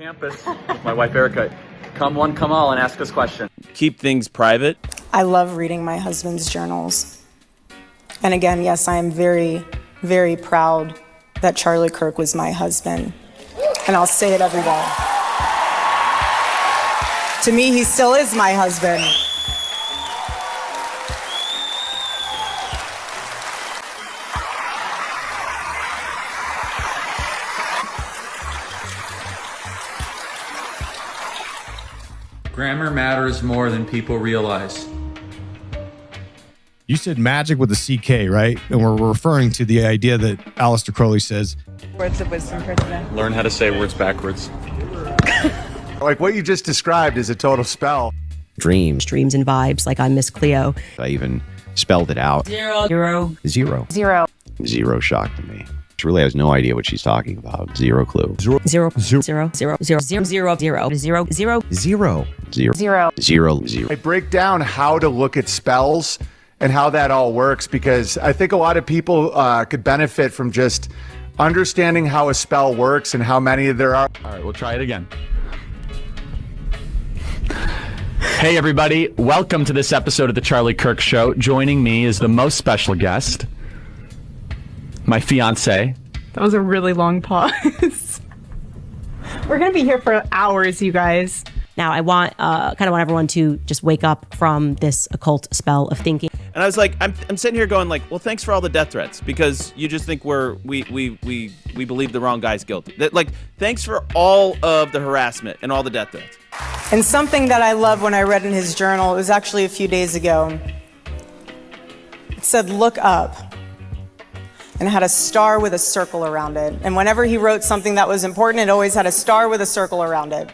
Campus with my wife Erika. Come one, come all, and ask us questions. Keep things private. I love reading my husband's journals. And again, yes, I am very, very proud that Charlie Kirk was my husband. And I'll say it every day. To me, he still is my husband. Grammar matters more than people realize. You said magic with a CK, right? And we're referring to the idea that Aleister Crowley says. Words of wisdom for today. Learn how to say words backwards. Like what you just described is a total spell. Dreams and vibes, like I'm Miss Cleo. I even spelled it out. Zero. Shock to me. Truly has no idea what she's talking about. Zero clue. Zero. I break down how to look at spells and how that all works, because I think a lot of people could benefit from just understanding how a spell works and how many there are. All right, we'll try it again. Hey, everybody. Welcome to this episode of The Charlie Kirk Show. Joining me is the most special guest, my fiance. That was a really long pause. We're going to be here for hours, you guys. Now, I want everyone to just wake up from this occult spell of thinking. And I was like, I'm sitting here going like, well, thanks for all the death threats, because you just think we believe the wrong guy's guilty. Like, thanks for all of the harassment and all the death threats. And something that I love when I read in his journal, it was actually a few days ago. It said, look up. And it had a star with a circle around it. And whenever he wrote something that was important, it always had a star with a circle around it.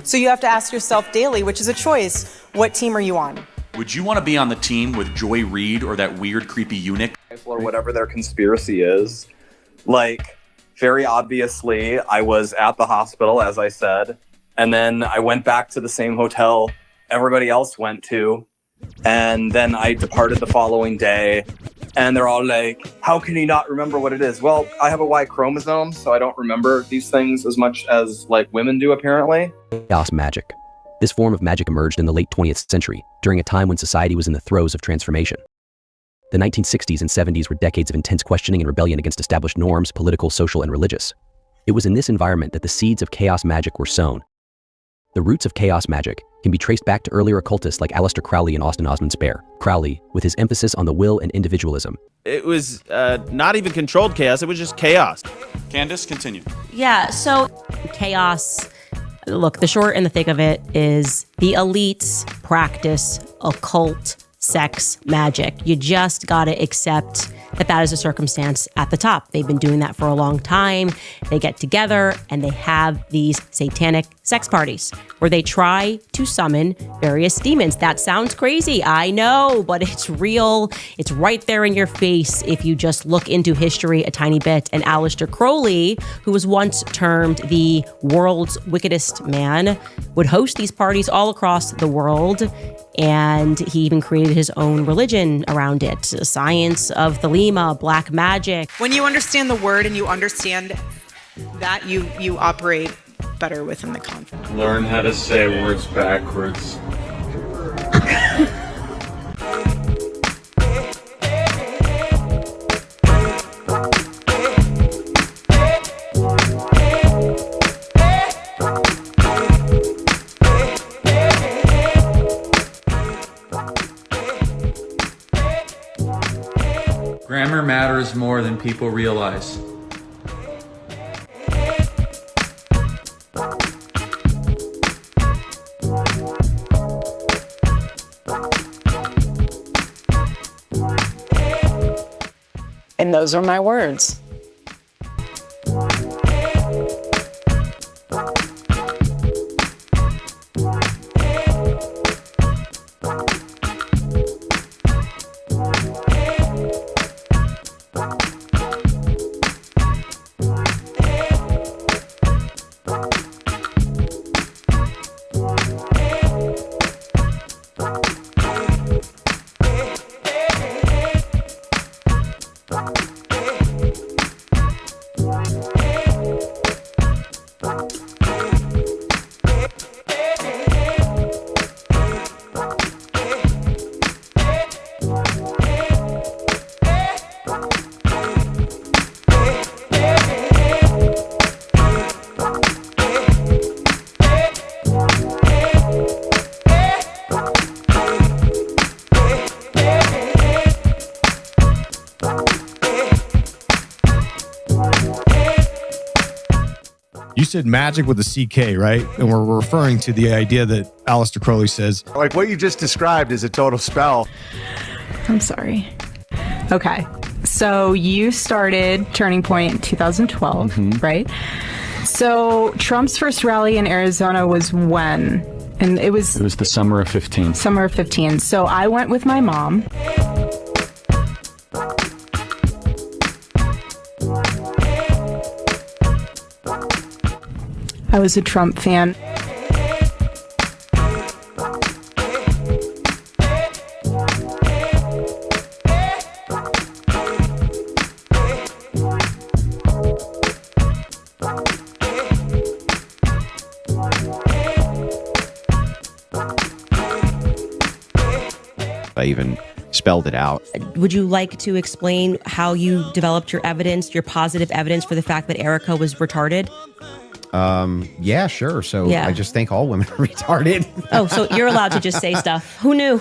So you have to ask yourself daily, which is a choice, what team are you on? Would you want to be on the team with Joy Reid or that weird, creepy eunuch? Or whatever their conspiracy is. Like, very obviously, I was at the hospital, as I said, and then I went back to the same hotel everybody else went to, and then I departed the following day, and they're all like, how can you not remember what it is? Well, I have a Y chromosome, so I don't remember these things as much as, like, women do, apparently. Chaos magic. This form of magic emerged in the late 20th century, during a time when society was in the throes of transformation. The 1960s and 70s were decades of intense questioning and rebellion against established norms, political, social, and religious. It was in this environment that the seeds of chaos magic were sown. The roots of chaos magic can be traced back to earlier occultists like Aleister Crowley and Austin Osman Spare. Crowley, with his emphasis on the will and individualism. It was not even controlled chaos, it was just chaos. Candace, continue. Yeah, so chaos. Look, the short and the thick of it is the elites practice occult sex magic. You just gotta accept that is a circumstance at the top. They've been doing that for a long time. They get together and they have these satanic sex parties where they try to summon various demons. That sounds crazy, I know, but it's real. It's right there in your face if you just look into history a tiny bit. And Aleister Crowley, who was once termed the world's wickedest man, would host these parties all across the world. And he even created his own religion around it, science of Thelema, black magic. When you understand the word and you understand that, you operate better within the conflict. Learn how to say words backwards. Grammar matters more than people realize. And those are my words. You said magic with a CK, right? And we're referring to the idea that Aleister Crowley says. Like what you just described is a total spell. I'm sorry. Okay. So you started Turning Point in 2012, right? So Trump's first rally in Arizona was when? And it was the summer of 15. Summer of 15. So I went with my mom. I was a Trump fan. I even spelled it out. Would you like to explain how you developed your evidence, your positive evidence for the fact that Erika was retarded? Yeah, sure. So Yeah. I just think all women are retarded. Oh, so you're allowed to just say stuff. Who knew?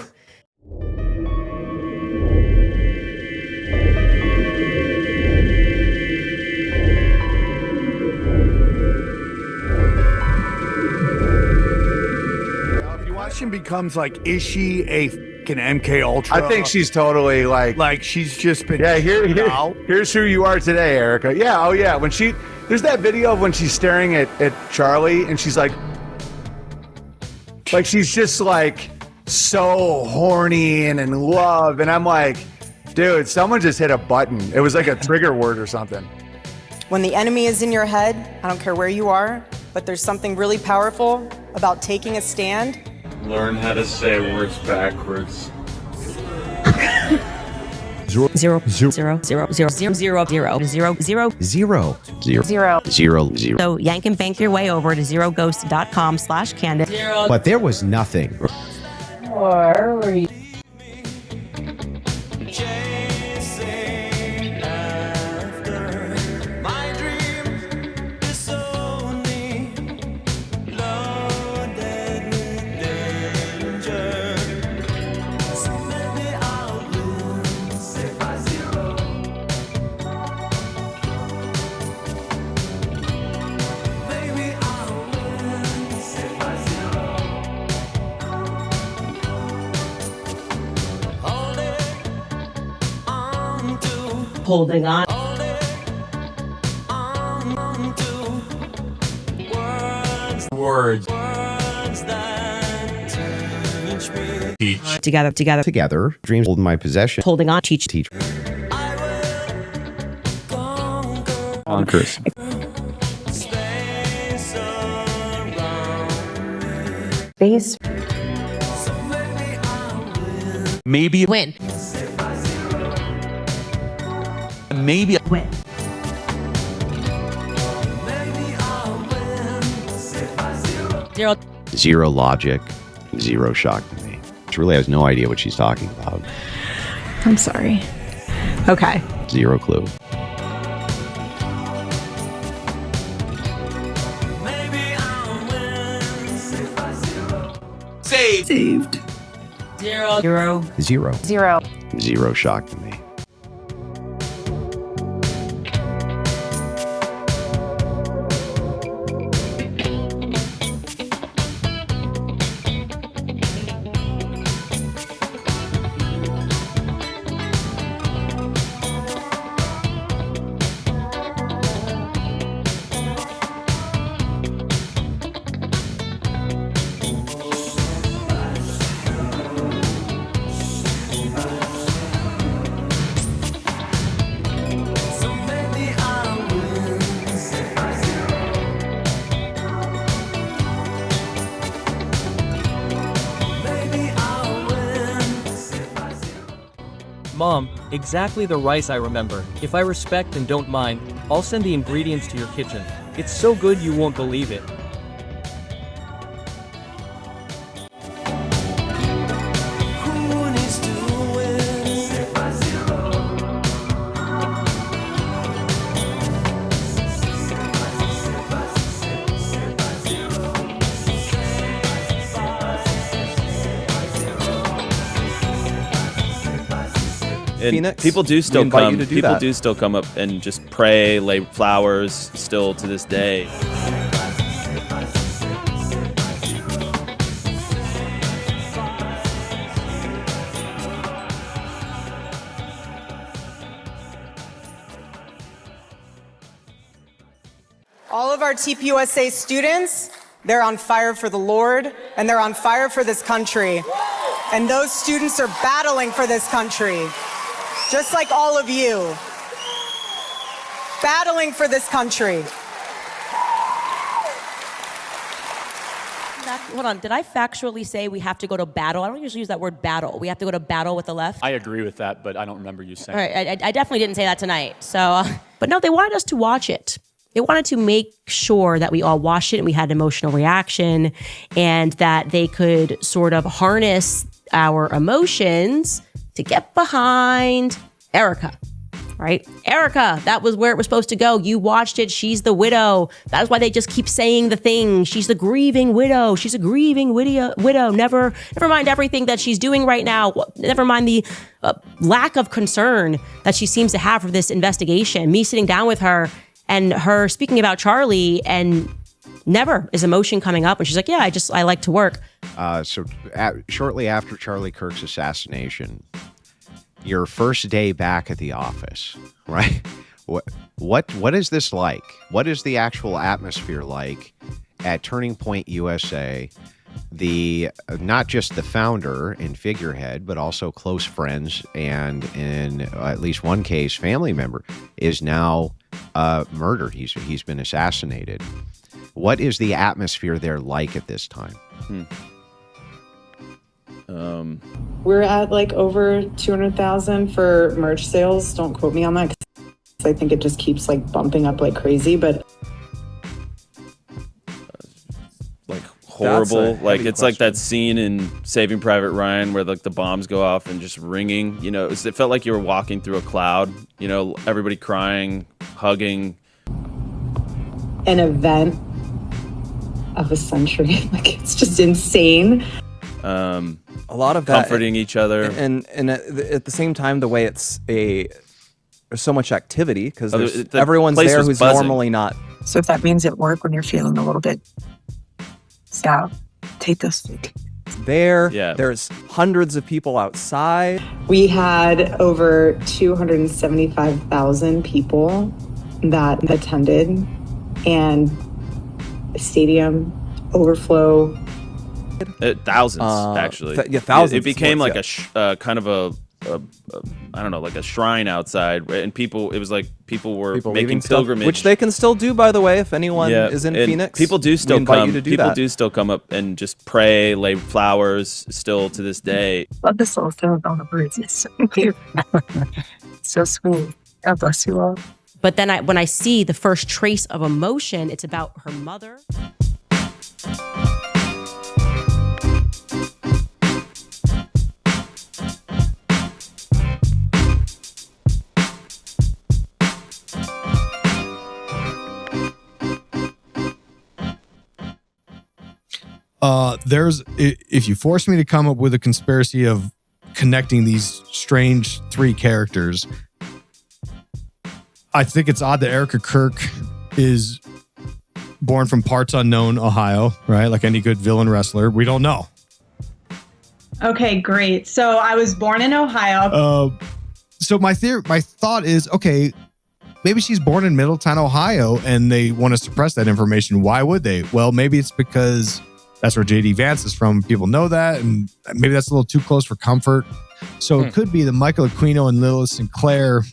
If your question becomes like, is she a fucking MK Ultra? I think she's totally like she's just been. Yeah, here's who you are today, Erika. Yeah, oh yeah. When there's that video of when she's staring at Charlie and she's like she's just like so horny and in love, and I'm like, dude, someone just hit a button. It was like a trigger word or something. When the enemy is in your head, I don't care where you are, but there's something really powerful about taking a stand. Learn how to say words backwards. Zero, zero, zero, zero, zero, zero, zero, zero, zero, zero, Zero. So yank and bank your way over to zeroghost.com/Candace. But there was nothing. Or were you? Holding on. Words. Teach. Together. Dreams hold my possession. Holding on. Teach. Bonkers. Base. Maybe Win. Maybe Win. Zero. Zero logic. Zero shock to me. She really has no idea what she's talking about. I'm sorry. Okay. Zero clue. saved. Zero. Zero. Zero. Zero. Zero shock to me. Mom, exactly the rice I remember. If I respect and don't mind, I'll send the ingredients to your kitchen. It's so good you won't believe it. And Phoenix, people do we still invite come. you to do People that. do still come up and just pray, lay flowers, still to this day. of our TPUSA students, they're on fire for the Lord, and they're on fire for this country. And those students are battling for this country, just like all of you. Battling for this country. Hold on, did I factually say we have to go to battle? I don't usually use that word battle. We have to go to battle with the left? I agree with that, but I don't remember you saying All right, I definitely didn't say that tonight. So, but no, they wanted us to watch it. They wanted to make sure that we all watched it and we had an emotional reaction and that they could sort of harness our emotions to get behind Erika. Right? Erika, that was where it was supposed to go. You watched it. She's the widow. That's why they just keep saying the thing. She's the grieving widow. She's a grieving widow. Never mind everything that she's doing right now. Never mind the lack of concern that she seems to have for this investigation. Me sitting down with her and her speaking about Charlie and never is emotion coming up. And she's like, yeah, I like to work. Shortly after Charlie Kirk's assassination, your first day back at the office, right? What is this like? What is the actual atmosphere like at Turning Point USA? Not just the founder and figurehead, but also close friends, and in at least one case, family member is now murdered. He's been assassinated. What is the atmosphere there like at this time? We're at like over 200,000 for merch sales. Don't quote me on that, 'cause I think it just keeps like bumping up like crazy, but like horrible. Like it's like that scene in Saving Private Ryan where like the bombs go off and just ringing. You know, it felt like you were walking through a cloud. You know, everybody crying, hugging. an event of a century. Like it's just insane. A lot of that, comforting each other, and at the same time, the way there's so much activity because everyone's there who's normally not. So if that means at work when you're feeling a little bit sad, take this. There's hundreds of people outside. We had over 275,000 people that attended, and the stadium overflow. Thousands, actually. Thousands. It became like a kind of a I don't know, like a shrine outside, and people. It was like people were making pilgrimage, which they can still do, by the way, if anyone is in Phoenix. People do still come. People do still come up and just pray, lay flowers, still to this day. Love this little film on the birds. It's so cute. So sweet. God bless you all. But then when I see the first trace of emotion, it's about her mother. If you force me to come up with a conspiracy of connecting these strange three characters, I think it's odd that Erika Kirk is born from parts unknown, Ohio, right? Like any good villain wrestler. We don't know. Okay, great. So I was born in Ohio. So my thought is, okay, maybe she's born in Middletown, Ohio, and they want to suppress that information. Why would they? Well, maybe it's because that's where J.D. Vance is from. People know that, and maybe that's a little too close for comfort. So it could be that Michael Aquino and Lilith Sinclair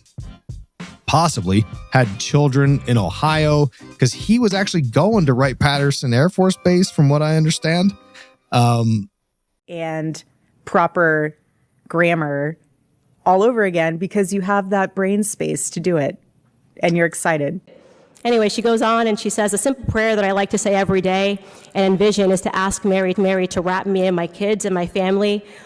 possibly had children in Ohio, because he was actually going to Wright-Patterson Air Force Base, from what I understand. And proper grammar all over again, because you have that brain space to do it, and you're excited. Anyway, she goes on and she says, a simple prayer that I like to say every day and envision is to ask Mary to wrap me and my kids and my family